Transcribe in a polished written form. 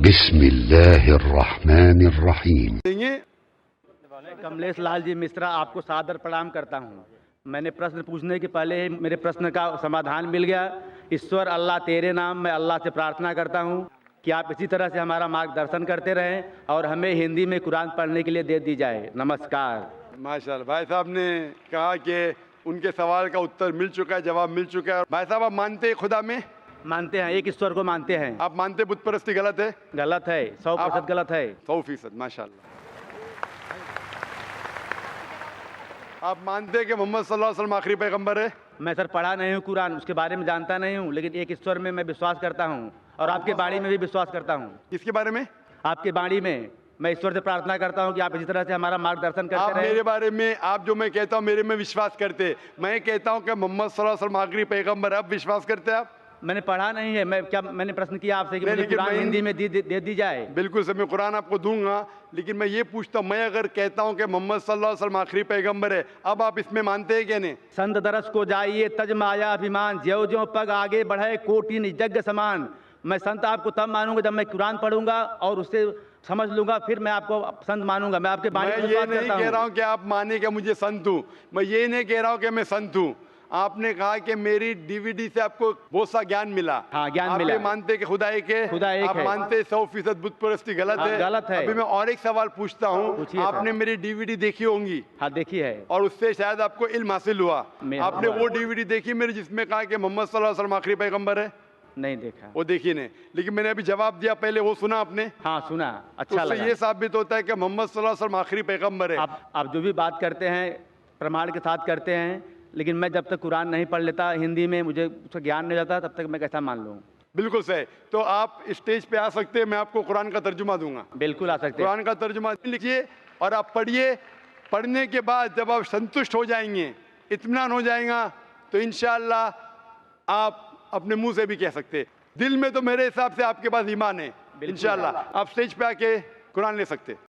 बिस्मिल्लाहिर्रहमानिर्रहीम। कमलेश लाल जी मिश्रा आपको सादर प्रणाम करता हूँ। मैंने प्रश्न पूछने के पहले ही मेरे प्रश्न का समाधान मिल गया। ईश्वर अल्लाह तेरे नाम मैं अल्लाह से प्रार्थना करता हूँ कि आप इसी तरह से हमारा मार्गदर्शन करते रहें और हमें हिंदी में कुरान पढ़ने के लिए दे दी जाए। नमस्कार। माशाल्लाह, भाई साहब ने कहा कि उनके सवाल का उत्तर मिल चुका है, जवाब मिल चुका है। भाई साहब, आप मानते हैं खुदा में? मानते हैं, एक ईश्वर को मानते हैं। आप मानते बुत परस्ती गलत है? गलत है, 100% गलत है। 100%। माशाल्लाह। आप मानते हैं कि मोहम्मद सल्लल्लाहु अलैहि वसल्लम आखिरी पैगंबर है? मैं सर पढ़ा नहीं हूँ कुरान, उसके बारे में जानता नहीं हूँ, लेकिन एक ईश्वर में मैं विश्वास करता हूँ और आपके बाणी में भी विश्वास करता हूँ। किसके बारे में? आपके बाणी में मैं ईश्वर से प्रार्थना करता हूँ कि आप इसी तरह से हमारा मार्गदर्शन करते आप रहें। मेरे बारे में, आप जो मैं कहता हूँ मेरे में विश्वास करते, मैं कहता हूँ कि मोहम्मद सल्लल्लाहु अलैहि वसल्लम आखिरी पैगंबर है, आप विश्वास करते हैं? आप? मैंने पढ़ा नहीं है। मैंने प्रश्न किया आपसे कि नहीं, मुझे लेकिन कुरान मैं हिंदी में दे दी जाए। बिल्कुल सर, मैं कुरान आपको दूंगा, लेकिन मैं ये पूछता हूँ, मैं अगर कहता हूँ कि मोहम्मद सल्लल्लाहु अलैहि वसल्लम आखिरी पैगंबर है, अब आप इसमें मानते हैं क्या? नहीं। संत दरस को जाइए तज माया अभिमान, ज्यों ज्यों पग आगे बढ़े कोटि निजग्ग समान। मैं संत आपको तब मानूंगा जब मैं कुरान पढ़ूंगा और उससे समझ लूंगा, फिर मैं आपको संत मानूंगा। मैं आपके बारे में मैं ये नहीं कह रहा हूँ कि आप माने कि मुझे संत हूँ, मैं ये नहीं कह रहा हूँ कि मैं संत हूँ। आपने कहा कि मेरी डीवीडी से आपको बहुत सा ज्ञान मिला। हाँ, ज्ञान आप मिला। ये मानते कि खुदा एक है? खुदा एक आप है। मानते 100% बुत परस्ती गलत हाँ, है? गलत है। अभी मैं और एक सवाल पूछता हूँ। पूछिए आपने सर। मेरी डीवीडी देखी होंगी? हाँ, देखी है। और उससे शायद आपको इल्म हासिल हुआ। आपने हुआ। वो डीवीडी देखी मेरी जिसमें कहा कि मोहम्मद सल्लल्लाहु अलैहि वसल्लम आखिरी पैगंबर है? नहीं देखा। वो देखी नहीं, लेकिन मैंने अभी जवाब दिया पहले, वो सुना आपने? हाँ, सुना, तो अच्छा उससे लगा। ये साबित होता है कि मोहम्मद सल्लल्लाहु अलैहि वसल्लम आखिरी पैगंबर है। आप जो भी बात करते हैं प्रमाण के साथ करते हैं, लेकिन मैं जब तक कुरान नहीं पढ़ लेता हिंदी में, मुझे उसका ज्ञान नहीं जाता, तब तक मैं कैसा मान लूँ। बिल्कुल सही। तो आप स्टेज पे आ सकते हैं, मैं आपको कुरान का तर्जुमा दूंगा। बिल्कुल आ सकते हैं। कुरान का तर्जुमा लिखिए और आप पढ़िए। पढ़ने के बाद जब आप संतुष्ट हो जाएंगे, इत्मीनान हो जाएगा, तो इंशाअल्लाह आप अपने मुंह से भी कह सकते हैं। दिल में तो मेरे हिसाब से आपके पास ईमान है। इंशाअल्लाह आप स्टेज पे आके कुरान ले सकते हैं।